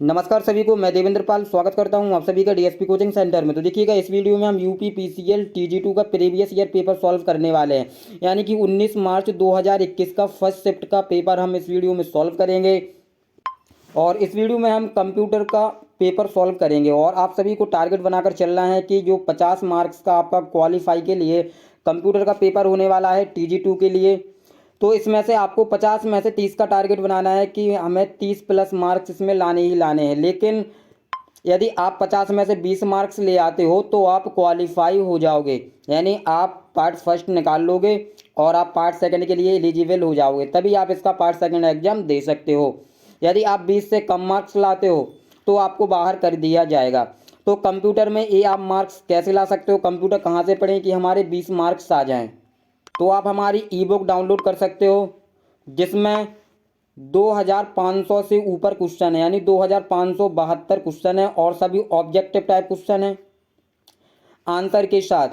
नमस्कार सभी को, मैं देवेंद्र पाल स्वागत करता हूं आप सभी का डीएसपी कोचिंग सेंटर में। तो देखिएगा, इस वीडियो में हम यूपी पीसीएल टीजी2 का प्रीवियस ईयर पेपर सॉल्व करने वाले हैं। यानी कि 19 मार्च 2021 का फर्स्ट शिफ्ट का पेपर हम इस वीडियो में सॉल्व करेंगे। और इस वीडियो में हम कंप्यूटर का पेपर सॉल्व करेंगे और आप सभी को टारगेट बनाकर चलना है कि जो 50 मार्क्स का आपका क्वालिफाई के लिए कंप्यूटर का पेपर होने वाला है टीजी2 के लिए, तो इसमें से आपको 50 में से 30 का टारगेट बनाना है कि हमें 30 प्लस मार्क्स इसमें लाने ही लाने हैं। लेकिन यदि आप 50 में से 20 मार्क्स ले आते हो तो आप क्वालिफाई हो जाओगे, यानी आप पार्ट फर्स्ट निकाल लोगे और आप पार्ट सेकंड के लिए एलिजिबल हो जाओगे, तभी आप इसका पार्ट सेकंड एग्जाम दे सकते हो। यदि आप 20 से कम मार्क्स लाते हो तो आपको बाहर कर दिया जाएगा। तो कंप्यूटर में ये आप मार्क्स कैसे ला सकते हो, कंप्यूटर कहाँ से पढ़ें कि हमारे 20 मार्क्स आ जाएँ? तो आप हमारी ई बुक डाउनलोड कर सकते हो, जिसमें 2500 से ऊपर क्वेश्चन है, यानी 2572 क्वेश्चन है और सभी ऑब्जेक्टिव टाइप क्वेश्चन है आंसर के साथ।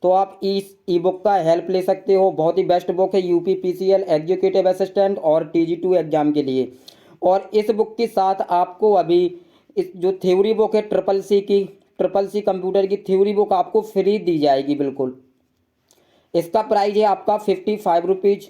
तो आप इस ई बुक का हेल्प ले सकते हो। बहुत ही बेस्ट बुक है यूपी पीसीएल एग्जीक्यूटिव असिस्टेंट और टीजी2 एग्जाम के लिए। और इस बुक के साथ आपको अभी इस जो थ्योरी बुक है ट्रिपल सी कंप्यूटर की थ्योरी बुक आपको फ्री दी जाएगी बिल्कुल। इसका प्राइस है आपका 55 रुपीज़।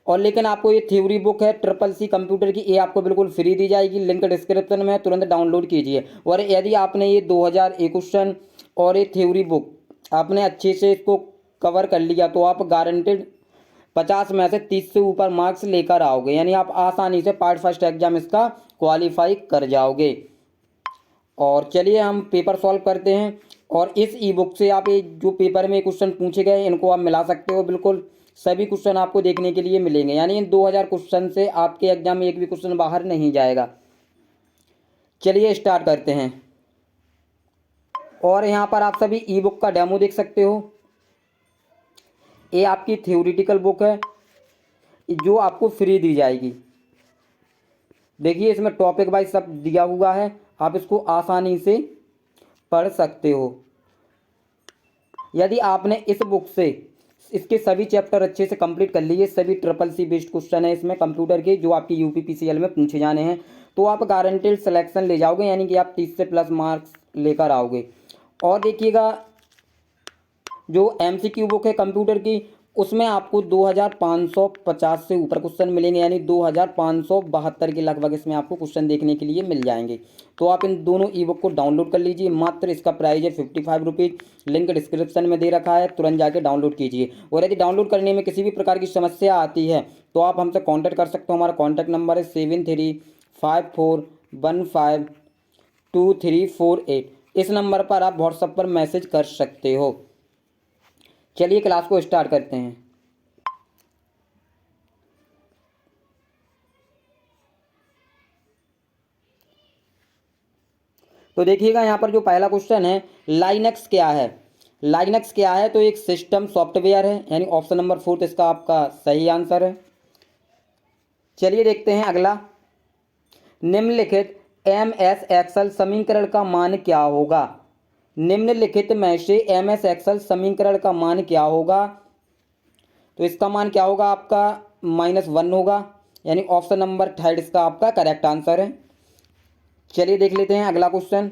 और लेकिन आपको ये थ्योरी बुक है ट्रिपल सी कंप्यूटर की, ये आपको बिल्कुल फ्री दी जाएगी। लिंक डिस्क्रिप्शन में है, तुरंत डाउनलोड कीजिए। और यदि आपने ये 2001 क्वेश्चन और ये थ्योरी बुक आपने अच्छे से इसको कवर कर लिया तो आप गारंटेड 50 में से 30 से ऊपर मार्क्स लेकर आओगे, यानी आप आसानी से पार्ट फर्स्ट एग्जाम इसका क्वालिफाई कर जाओगे। और चलिए हम पेपर सॉल्व करते हैं। और इस ई बुक से आप ये जो पेपर में क्वेश्चन पूछे गए इनको आप मिला सकते हो, बिल्कुल सभी क्वेश्चन आपको देखने के लिए मिलेंगे। यानी इन 2000 क्वेश्चन से आपके एग्जाम में एक भी क्वेश्चन बाहर नहीं जाएगा। चलिए स्टार्ट करते हैं। और यहाँ पर आप सभी ई बुक का डेमो देख सकते हो। ये आपकी थ्योरेटिकल बुक है जो आपको फ्री दी जाएगी। देखिए, इसमें टॉपिक वाइज सब दिया हुआ है, आप इसको आसानी से पढ़ सकते हो। यदि आपने इस बुक से इसके सभी चैप्टर अच्छे से कंप्लीट कर लिए, सभी ट्रिपल सी बेस्ड क्वेश्चन है इसमें कंप्यूटर के जो आपकी यूपी पीसीएल में पूछे जाने हैं, तो आप गारंटेड सिलेक्शन ले जाओगे, यानी कि आप 30 से प्लस मार्क्स लेकर आओगे। और देखिएगा, जो एमसीक्यू बुक है कंप्यूटर की, उसमें आपको 2550 से ऊपर क्वेश्चन मिलेंगे, यानी 2572 के लगभग इसमें आपको क्वेश्चन देखने के लिए मिल जाएंगे। तो आप इन दोनों ई बुक को डाउनलोड कर लीजिए। मात्र इसका प्राइस है 55 रुपीज़। लिंक डिस्क्रिप्शन में दे रखा है, तुरंत जाके डाउनलोड कीजिए। और यदि डाउनलोड करने में किसी भी प्रकार की समस्या आती है तो आप हमसे कॉन्टैक्ट कर सकते हो। हमारा कॉन्टैक्ट नंबर है 7354152348। इस नंबर पर आप व्हाट्सएप पर मैसेज कर सकते हो। चलिए क्लास को स्टार्ट करते हैं। तो देखिएगा, यहाँ पर जो पहला क्वेश्चन है, लाइनक्स क्या है। लाइनक्स क्या है? तो एक सिस्टम सॉफ्टवेयर है, यानी ऑप्शन नंबर 4 इसका आपका सही आंसर है। चलिए देखते हैं अगला। निम्नलिखित एम एस एक्सेल समीकरण का मान क्या होगा। निम्नलिखित में से एम एस एक्सेल समीकरण का मान क्या होगा? तो इसका मान क्या होगा आपका -1 होगा, यानी ऑप्शन नंबर 3 इसका आपका करेक्ट आंसर है। चलिए देख लेते हैं अगला question.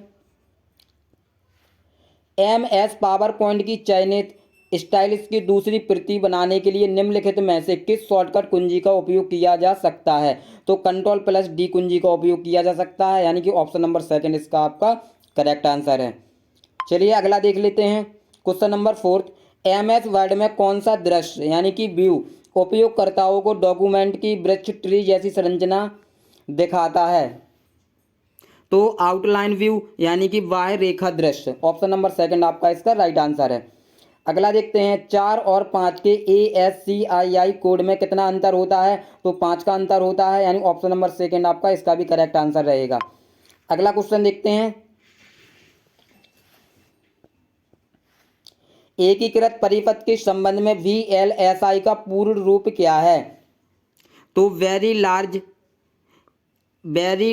M S power point की चयनित स्टाइल्स की दूसरी प्रति बनाने के लिए निम्नलिखित में से किस शॉर्टकट कुंजी का उपयोग किया जा सकता है? तो Ctrl+D कुंजी का उपयोग किया जा सकता है, यानी कि ऑप्शन नंबर 2 इसका आपका करेक्ट आंसर है। चलिए अगला देख लेते हैं। Question number 4, M S word में कौन सा दृश्य यानी कि व्यू उपयोगकर्ताओं को डॉक्यूमेंट की वृक्ष ट्री जैसी संरचना दिखाता है? तो आउटलाइन व्यू, यानी कि बाह्य रेखा दृश्य। ऑप्शन नंबर 2 आपका इसका राइट आंसर है। अगला देखते हैं, 4 और 5 के ASCII कोड में कितना अंतर होता है? तो 5 का अंतर होता है, यानी ऑप्शन नंबर 2 आपका इसका भी करेक्ट आंसर रहेगा। अगला क्वेश्चन देखते हैं। एकीकृत परिपथ के संबंध में VLSI का पूर्ण रूप क्या है? तो वेरी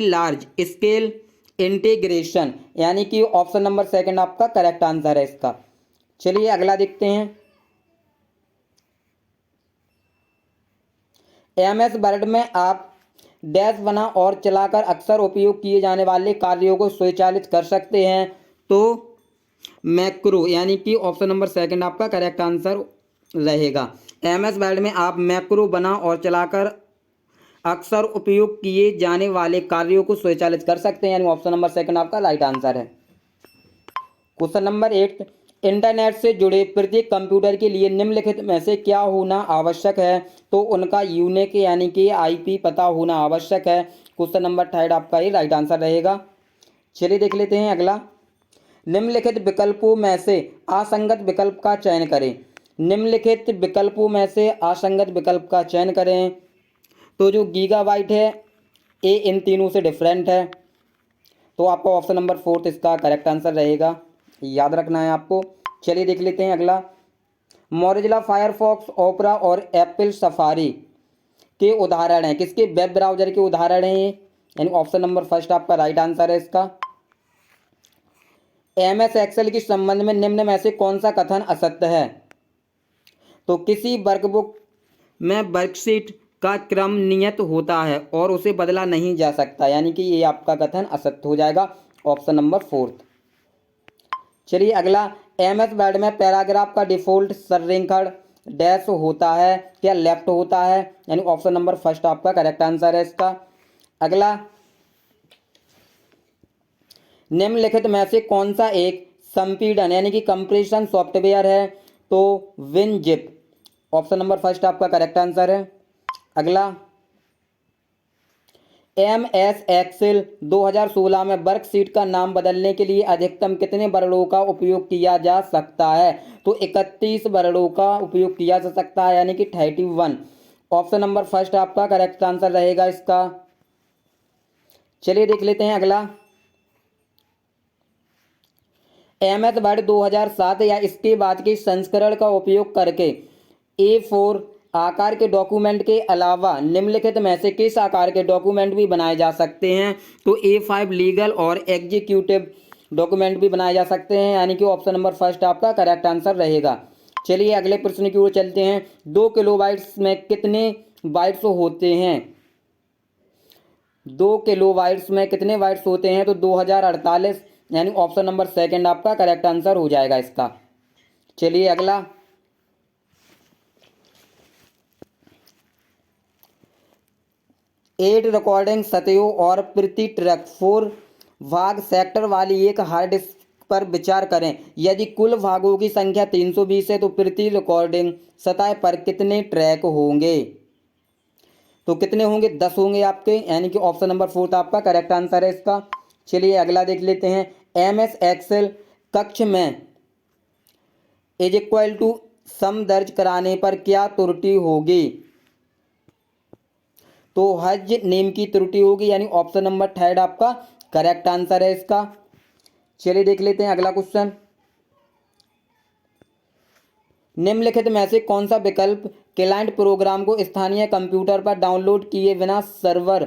लार्ज स्केल इंटीग्रेशन, यानी कि ऑप्शन नंबर 2 आपका करेक्ट आंसर है इसका। चलिए अगला देखते हैं। एमएस वर्ड में आप डैश बना और चलाकर अक्सर उपयोग किए जाने वाले कार्यों को स्वचालित कर सकते हैं। तो मैक्रो यानी कि ऑप्शन नंबर सेकंड आपका करेक्ट आंसर रहेगा। एमएस वर्ड में आप मैक्रो बना और चलाकर अक्सर उपयोग किए जाने वाले कार्यों को स्वचालित कर सकते हैं, यानी ऑप्शन नंबर सेकंड आपका राइट आंसर है। क्वेश्चन नंबर 8, इंटरनेट से जुड़े प्रत्येक कंप्यूटर के लिए निम्नलिखित में से क्या होना आवश्यक है? तो उनका यूनिक यानी कि आईपी पता होना आवश्यक है। क्वेश्चन नंबर 3 आपका ही राइट आंसर रहेगा। चलिए देख लेते हैं अगला। निम्नलिखित विकल्पों में से असंगत विकल्प का चयन करें। निम्नलिखित विकल्पों में से असंगत विकल्प का चयन करें। तो जो गीगाबाइट है ये इन तीनों से डिफरेंट है, तो आपका ऑप्शन नंबर 4 इसका करेक्ट आंसर रहेगा, याद रखना है आपको। चलिए देख लेते हैं अगला। मोजिला फायरफॉक्स, ओपेरा और एप्पल सफारी के उदाहरण हैं, किसके वेब ब्राउजर के उदाहरण हैं ये? यानी ऑप्शन नंबर फर्स्ट आपका राइट आंसर है इसका। एमएस एक्सेल के संबंध में निम्न में से कौन सा कथन असत्य है? तो किसी वर्कबुक में वर्कशीट का क्रम नियत होता है और उसे बदला नहीं जा सकता, यानी कि ये आपका कथन असत्य हो जाएगा, ऑप्शन नंबर 4। चलिए अगला। एमएस वर्ड में पैराग्राफ का डिफॉल्ट संरेखण डैश होता है क्या लेफ्ट होता है? यानी ऑप्शन नंबर फर्स्ट आपका करेक्ट आंसर है इसका। अगला, निम्नलिखित में से कौन सा एक संपीड़न यानी कि कंप्रेशन सॉफ्टवेयर है? तो विनजिप, ऑप्शन नंबर फर्स्ट आपका करेक्ट आंसर है। अगला, एमएस एक्सेल 2016 में वर्कशीट का नाम बदलने के लिए अधिकतम कितने वर्णों का उपयोग किया जा सकता है? तो 31 वर्णों का उपयोग किया जा सकता है, यानी कि 31। ऑप्शन नंबर फर्स्ट आपका करेक्ट आंसर रहेगा इसका। चलिए देख लेते हैं अगला। एमएस वर्ड 2007 या इसके बाद के संस्करण का उपयोग करके A4 आकार के डॉक्यूमेंट के अलावा निम्नलिखित में से किस आकार के डॉक्यूमेंट भी बनाए जा सकते हैं? तो A5 लीगल और एग्जीक्यूटिव डॉक्यूमेंट भी बनाए जा सकते हैं, यानी कि ऑप्शन नंबर फर्स्ट आपका करेक्ट आंसर रहेगा। चलिए अगले प्रश्न की ओर चलते हैं। 2 किलोबाइट्स में कितने बाइट्स होते हैं? 2 किलोबाइट्स में कितने बाइट्स होते हैं? तो 2048, यानी ऑप्शन नंबर सेकंड आपका करेक्ट आंसर हो जाएगा इसका। चलिए अगला। 8 रिकॉर्डिंग सतहों और प्रति ट्रैक 4 भाग सेक्टर वाली एक हार्ड डिस्क पर विचार करें। यदि कुल भागों की संख्या 320 है तो प्रति रिकॉर्डिंग सतह पर कितने ट्रैक होंगे? तो कितने होंगे? 10 होंगे आपके, यानी कि ऑप्शन नंबर 4 आपका करेक्ट आंसर है इसका। चलिए अगला देख लेते हैं। एमएस एक्सेल कक्ष में इज इक्वल टू सम दर्ज कराने पर क्या त्रुटि होगी? तो हज नेम की त्रुटि होगी, यानी ऑप्शन नंबर 3 आपका करेक्ट आंसर है इसका। चलिए देख लेते हैं अगला क्वेश्चन। निम्नलिखित में से कौन सा विकल्प क्लाइंट प्रोग्राम को स्थानीय कंप्यूटर पर डाउनलोड किए बिना सर्वर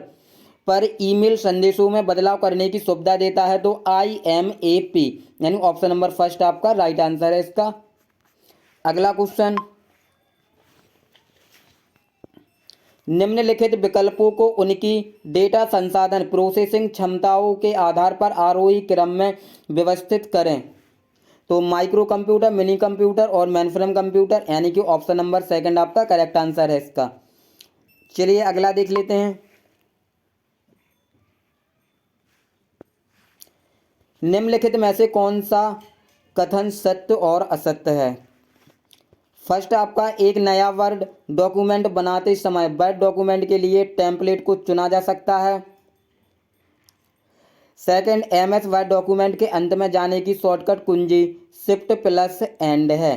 पर ईमेल संदेशों में बदलाव करने की सुविधा देता है? तो IMAP, यानी ऑप्शन नंबर फर्स्ट आपका राइट आंसर है इसका। अगला क्वेश्चन। निम्नलिखित विकल्पों को उनकी डेटा संसाधन प्रोसेसिंग क्षमताओं के आधार पर आरोही क्रम में व्यवस्थित करें। तो माइक्रो कंप्यूटर, मिनी कंप्यूटर और मेनफ्रेम कंप्यूटर, यानी कि ऑप्शन नंबर सेकंड आपका करेक्ट आंसर है इसका। चलिए अगला देख लेते हैं। निम्नलिखित में से कौन सा कथन सत्य और असत्य है? फर्स्ट आपका, एक नया वर्ड डॉक्यूमेंट बनाते समय वर्ड डॉक्यूमेंट के लिए टेम्पलेट को चुना जा सकता है। सेकंड, एमएस वर्ड डॉक्यूमेंट के अंत में जाने की शॉर्टकट कुंजी Shift+N है।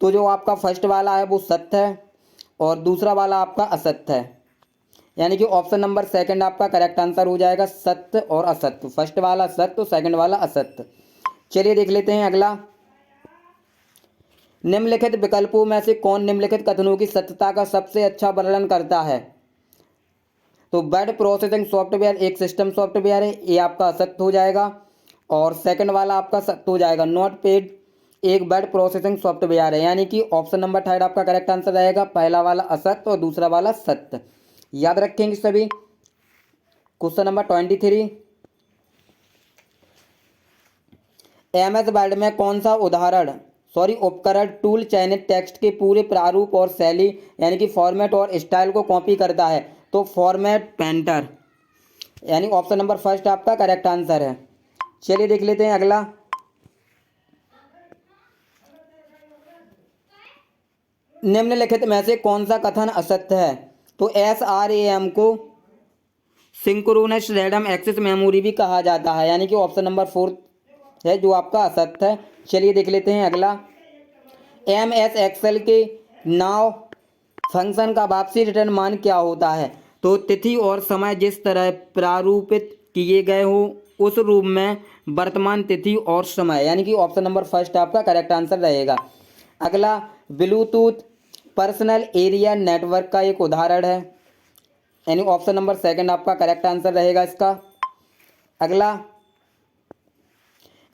तो जो आपका फर्स्ट वाला है वो सत्य है और दूसरा वाला आपका असत्य है, यानी कि ऑप्शन नंबर सेकंड आपका करेक्ट आंसर हो जाएगा, सत्य और असत्य। फर्स्ट वाला सत्य, सेकंड वाला असत्य। चलिए देख लेते हैं अगला। निम्नलिखित विकल्पों में से कौन निम्नलिखित कथनों की सत्यता का सबसे अच्छा वर्णन करता है? तो वर्ड प्रोसेसिंग सॉफ्टवेयर एक सिस्टम सॉफ्टवेयर है, ये आपका असत्य हो जाएगा। और सेकंड वाला आपका सत्य हो जाएगा, नोटपैड एक वर्ड प्रोसेसिंग सॉफ्टवेयर है, यानी कि ऑप्शन नंबर 3 आपका करेक्ट आंसर रहेगा। पहला वाला असत्य और दूसरा वाला सत्य, याद रखेंगे सभी। क्वेश्चन नंबर 23, MS वर्ड में कौन सा उपकरण टूल चयनित टेक्स्ट के पूरे प्रारूप और शैली यानी कि फॉर्मेट और स्टाइल को कॉपी करता है? तो फॉर्मेट पेंटर, यानी ऑप्शन नंबर फर्स्ट आपका करेक्ट आंसर है। चलिए देख लेते हैं अगला। निम्नलिखित में से कौन सा कथन असत्य है? तो SRAM को सिंक्रोनस रैंडम एक्सेस मेमोरी भी कहा जाता है, यानी कि ऑप्शन नंबर 4 है जो आपका असत्य है। चलिए देख लेते हैं अगला। MS एक्सेल के नाउ फंक्शन का वापसी रिटर्न मान क्या होता है? तो तिथि और समय जिस तरह प्रारूपित किए गए हो उस रूप में वर्तमान तिथि और समय, यानी कि ऑप्शन नंबर फर्स्ट आपका करेक्ट आंसर रहेगा। अगला, ब्लूटूथ पर्सनल एरिया नेटवर्क का एक उदाहरण है, यानी ऑप्शन नंबर सेकंड आपका करेक्ट आंसर रहेगा इसका। अगला,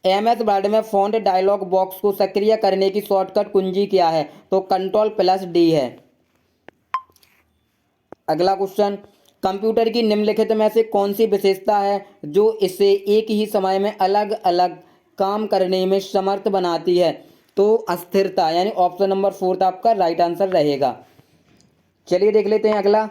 MS वर्ड में फ़ॉन्ट डायलॉग बॉक्स को सक्रिय करने की शॉर्टकट कुंजी क्या है? तो Ctrl+D है। अगला क्वेश्चन, कंप्यूटर की निम्नलिखित में से कौन सी विशेषता है जो इसे एक ही समय में अलग अलग काम करने में समर्थ बनाती है? तो अस्थिरता, यानी ऑप्शन नंबर 4 आपका राइट आंसर रहेगा। चलिए देख लेते हैं अगला।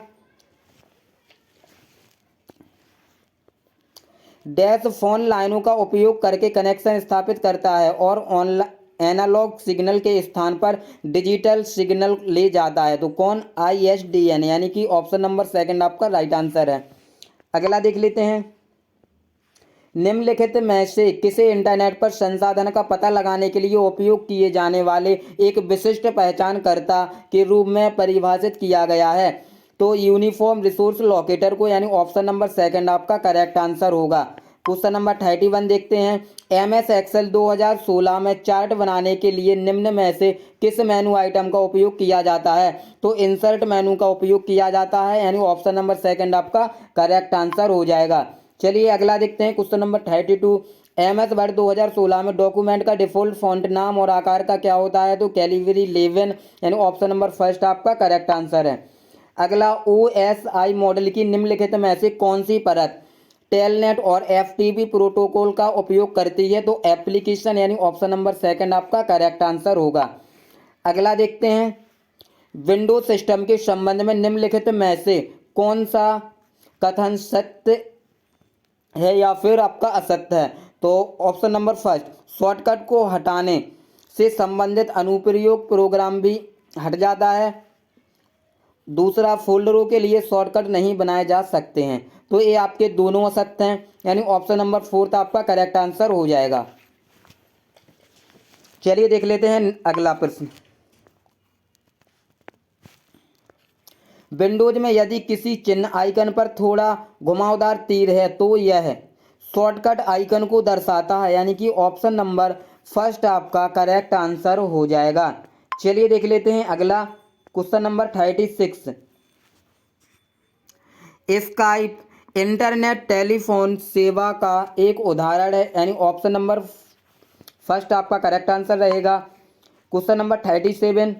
डैश फोन लाइनों का उपयोग करके कनेक्शन स्थापित करता है और ऑनलाइन एनालॉग सिग्नल के स्थान पर डिजिटल सिग्नल ले जाता है। तो कौन? ISDN, यानी कि ऑप्शन नंबर सेकंड आपका राइट आंसर है। अगला देख लेते हैं। निम्नलिखित में से किसे इंटरनेट पर संसाधन का पता लगाने के लिए उपयोग किए जाने वाले एक विशिष्ट पहचानकर्ता के रूप में परिभाषित किया गया है? तो यूनिफॉर्म रिसोर्स लोकेटर को, यानी ऑप्शन नंबर सेकंड आपका करेक्ट आंसर होगा। क्वेश्चन नंबर 31 देखते हैं। MS एक्सेल 2016 में चार्ट बनाने के लिए निम्न में से किस मेनू आइटम का उपयोग किया जाता है? तो इंसर्ट मेनू का उपयोग किया जाता है, यानी ऑप्शन नंबर सेकंड आपका करेक्ट आंसर हो जाएगा। चलिए अगला देखते हैं। क्वेश्चन नंबर 32, MS वर्ड 2016 में डॉक्यूमेंट का डिफॉल्ट फॉन्ट नाम और आकार का क्या होता है? तो कैलिबरी 11, यानी ऑप्शन नंबर फर्स्ट आपका करेक्ट आंसर है। अगला, OSI मॉडल की निम्नलिखित में से कौन सी परत टेलनेट और FTP प्रोटोकॉल का उपयोग करती है? तो एप्लीकेशन, यानी ऑप्शन नंबर सेकंड आपका करेक्ट आंसर होगा। अगला देखते हैं। विंडोज सिस्टम के संबंध में निम्नलिखित में से कौन सा कथन सत्य है या फिर आपका असत्य है? तो ऑप्शन नंबर फर्स्ट, शॉर्टकट को हटाने से संबंधित अनुप्रयोग प्रोग्राम भी हट जाता है। दूसरा, फोल्डरों के लिए शॉर्टकट नहीं बनाए जा सकते हैं। तो ये आपके दोनों असत्य हैं, यानी ऑप्शन नंबर 4 आपका करेक्ट आंसर हो जाएगा। चलिए देख लेते हैं अगला प्रश्न। विंडोज में यदि किसी चिन्ह आइकन पर थोड़ा घुमावदार तीर है तो यह शॉर्टकट आइकन को दर्शाता है, यानी कि ऑप्शन नंबर फर्स्ट आपका करेक्ट आंसर हो जाएगा। चलिए देख लेते हैं अगला। Question number 36, Skype internet telephone सेवा का एक उदाहरण है, यानी ऑप्शन नंबर फर्स्ट आपका करेक्ट आंसर रहेगा। क्वेश्चन नंबर 37,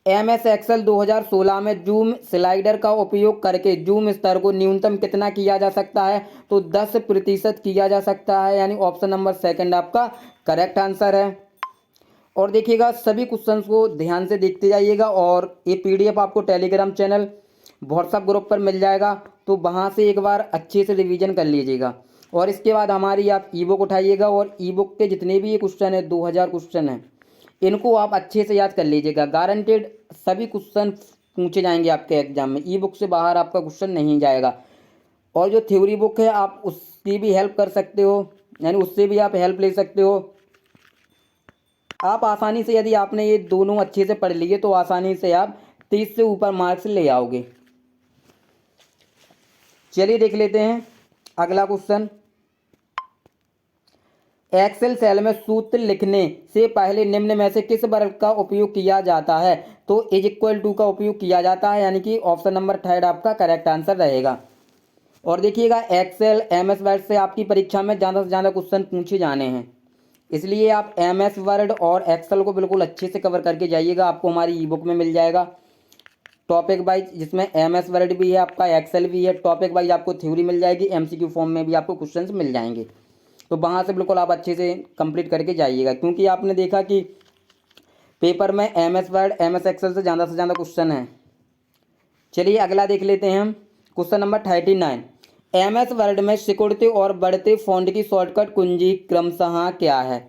MS एक्सेल 2016 में जूम स्लाइडर का उपयोग करके जूम स्तर को न्यूनतम कितना किया जा सकता है? तो 10% किया जा सकता है, यानी ऑप्शन नंबर सेकंड आपका करेक्ट आंसर है। और देखिएगा सभी क्वेश्चंस को ध्यान से देखते जाइएगा, और ये PDF आपको टेलीग्राम चैनल व्हाट्सएप ग्रुप पर मिल जाएगा, तो वहाँ से एक बार अच्छे से रिवीजन कर लीजिएगा। और इसके बाद हमारी आप ईबुक उठाइएगा, और ईबुक के जितने भी ये क्वेश्चन है 2000 क्वेश्चन हैं, इनको आप अच्छे से याद कर लीजिएगा। गारंटेड सभी क्वेश्चन पूछे जाएंगे आपके एग्जाम में, ईबुक से बाहर आपका क्वेश्चन नहीं जाएगा। और जो थ्योरी बुक है आप उसकी भी हेल्प कर सकते हो, यानी उससे भी आप हेल्प ले सकते हो। आप आसानी से, यदि आपने ये दोनों अच्छे से पढ़ लिए तो आसानी से आप 30 से ऊपर मार्क्स ले आओगे। चलिए देख लेते हैं अगला क्वेश्चन। एक्सेल सेल में सूत्र लिखने से पहले निम्न में से किस वर्ग का उपयोग किया जाता है? तो =2 का उपयोग किया जाता है, यानी कि ऑप्शन नंबर थर्ड आपका करेक्ट आंसर रहेगा। और देखिएगा एक्सेल MS वर्ड से आपकी परीक्षा में ज़्यादा से ज़्यादा क्वेश्चन पूछे जाने हैं, इसलिए आप MS वर्ड और एक्सेल को बिल्कुल अच्छे से कवर करके जाइएगा। आपको हमारी ईबुक में मिल जाएगा। टॉपिक वाइज, जिसमें MS वर्ड भी है, आपका एक्सेल भी है। टॉपिक वाइज आपको थ्योरी मिल जाएगी, MCQ फॉर्म में भी आपको क्वेश्चंस मिल जाएंगे। तो वहाँ से बिल्कुल आप अच्छे से कंप्लीट करके जाइएगा, क्योंकि आपने देखा कि पेपर में MS वर्ड, MS एक्सेल से ज़्यादा क्वेश्चन है। चलिए अगला देख लेते हैं हम। क्वेश्चन नंबर 39, MS वर्ड में सिकुड़ते और बढ़ते फॉन्ट की शॉर्टकट कुंजी क्रमशः क्या है?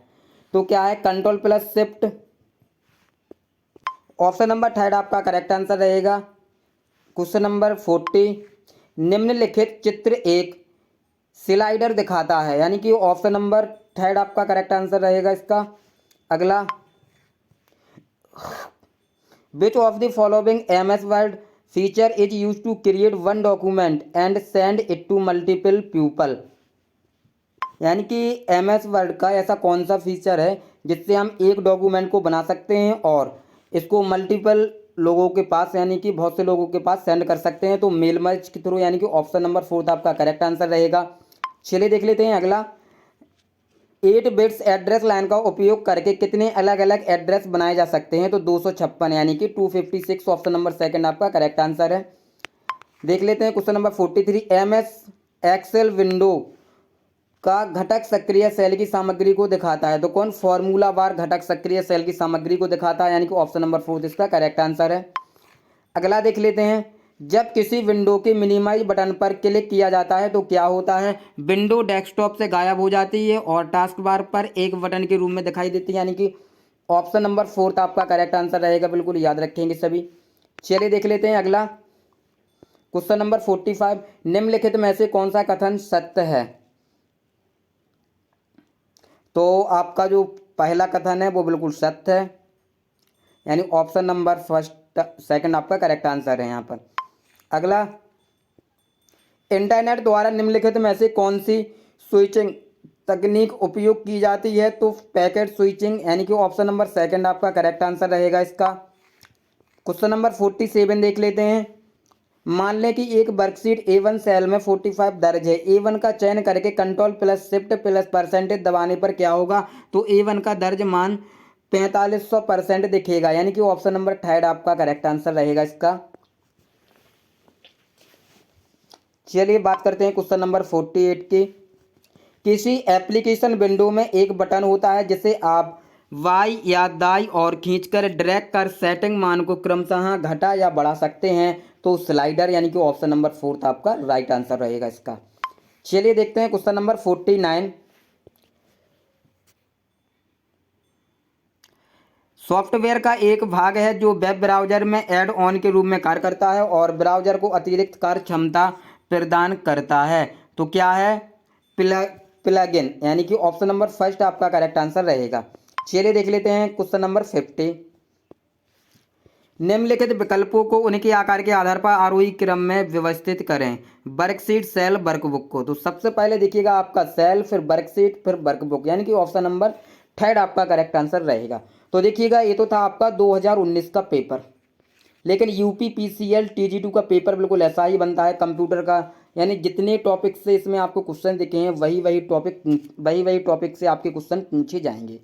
तो क्या है? Ctrl+Shift। ऑप्शन नंबर थर्ड आपका करेक्ट आंसर रहेगा। क्वेश्चन नंबर 40, निम्नलिखित चित्र एक स्लाइडर दिखाता है, यानी कि ऑप्शन नंबर थर्ड आपका करेक्ट आंसर रहेगा इसका। अगला, which of the following MS word feature is use to create one document and send it to multiple people? यानी कि MS वर्ड का ऐसा कौन सा फीचर है जिससे हम एक डॉक्यूमेंट को बना सकते हैं और इसको मल्टीपल लोगों के पास, यानी कि बहुत से लोगों के पास सेंड कर सकते हैं? तो मेल मर्ज के थ्रू, यानी कि ऑप्शन नंबर फोर्थ आपका करेक्ट आंसर रहेगा। चलिए देख लेते हैं अगला, 8 बिट्स एड्रेस लाइन का उपयोग करके कितने अलग अलग एड्रेस बनाए जा सकते हैं? तो 256, यानी कि 256 ऑप्शन नंबर सेकंड आपका करेक्ट आंसर है। देख लेते हैं question number 43, MS excel window का घटक सक्रिय सेल की सामग्री को दिखाता है, तो कौन? फॉर्मूला बार घटक सक्रिय सेल की सामग्री को दिखाता है, यानी कि ऑप्शन नंबर फोर्थ इसका करेक्ट आंसर है। अगला देख लेते हैं, जब किसी विंडो के मिनिमाइज बटन पर क्लिक किया जाता है तो क्या होता है? विंडो डेस्कटॉप से गायब हो जाती है और टास्क बार पर एक बटन के रूप में दिखाई देती है, यानी कि ऑप्शन नंबर फोर्थ आपका करेक्ट आंसर रहेगा। बिल्कुल याद रखेंगे सभी। चलिए देख लेते हैं अगला, क्वेश्चन नंबर 45, निम्नलिखित में से कौन सा कथन सत्य है? तो आपका जो पहला कथन है वो बिल्कुल सत्य है, यानी ऑप्शन नंबर सेकंड आपका करेक्ट आंसर है यहाँ पर। अगला, इंटरनेट द्वारा निम्नलिखित में से कौन सी स्विचिंग तकनीक उपयोग की जाती है? तो पैकेट स्विचिंग, यानी कि ऑप्शन नंबर सेकंड आपका करेक्ट आंसर रहेगा इसका। क्वेश्चन नंबर 47 देख लेते हैं, मान लें कि एक वर्कशीट A1 सेल में 45 दर्ज है। A1 का चयन करके Ctrl+Shift+% दबाने पर क्या होगा? तो A1 का दर्ज मान 4500% दिखेगा, यानी कि ऑप्शन नंबर थर्ड आपका करेक्ट आंसर रहेगा इसका। चलिए बात करते हैं क्वेश्चन नंबर 48 की। किसी एप्लीकेशन विंडो में एक बटन होता है जिसे आप बाई या दाई और खींचकर ड्रैग कर सेटिंग मान को क्रमशः घटा या बढ़ा सकते हैं, तो स्लाइडर, यानी कि ऑप्शन नंबर फोर्थ आपका राइट आंसर रहेगा इसका। चलिए देखते हैं क्वेश्चन नंबर 49, सॉफ्टवेयर का एक भाग है जो वेब ब्राउजर में ऐड ऑन के रूप में कार्य करता है और ब्राउजर को अतिरिक्त कार्य क्षमता प्रदान करता है, तो क्या है? प्लगइन, यानी कि ऑप्शन नंबर फर्स्ट आपका करेक्ट आंसर रहेगा। चलिए देख लेते हैं क्वेश्चन नंबर 50, निम्नलिखित विकल्पों को उनके आकार के आधार पर आरोही क्रम में व्यवस्थित करें। वर्कशीट, सेल, वर्कबुक को। तो सबसे पहले देखिएगा आपका सेल, फिर वर्कशीट, फिर वर्कबुक, यानी कि ऑप्शन नंबर थर्ड आपका करेक्ट आंसर रहेगा। तो देखिएगा ये तो था आपका 2019 का पेपर, लेकिन UPPCL TG2 का पेपर बिल्कुल ऐसा ही बनता है कंप्यूटर का, यानी जितने टॉपिक से इसमें आपको क्वेश्चन दिखे हैं वही टॉपिक से आपके क्वेश्चन पूछे जाएंगे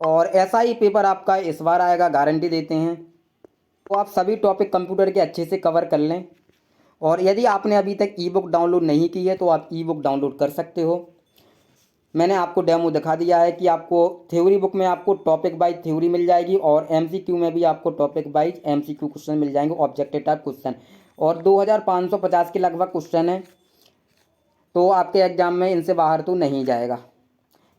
और ऐसा ही पेपर आपका इस बार आएगा, गारंटी देते हैं। तो आप सभी टॉपिक कंप्यूटर के अच्छे से कवर कर लें और यदि आपने अभी तक ई-बुक डाउनलोड नहीं की है तो आप ई-बुक डाउनलोड कर सकते हो। मैंने आपको डेमो दिखा दिया है कि आपको थ्योरी बुक में आपको टॉपिक वाइज थ्योरी मिल जाएगी और MCQ में भी आपको टॉपिक वाइज MCQ क्वेश्चन मिल जाएंगे, ऑब्जेक्टिव टाइप क्वेश्चन, और 2550 के लगभग क्वेश्चन है, तो आपके एग्जाम में इनसे बाहर तो नहीं जाएगा।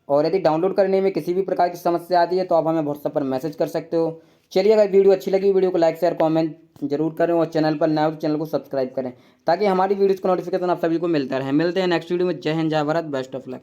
और यदि डाउनलोड करने में किसी भी प्रकार की समस्या आती है तो आप हमें व्हाट्सएप पर मैसेज कर सकते हो। चलिए, अगर वीडियो अच्छी लगी वीडियो को लाइक शेयर कमेंट जरूर करें और चैनल पर नए हो तो चैनल को सब्सक्राइब करें ताकि हमारी वीडियोज़ का नोटिफिकेशन आप सभी को मिलता रहे। मिलते हैं नेक्स्ट वीडियो में। जय हिंद, जय भारत, बेस्ट ऑफ लक।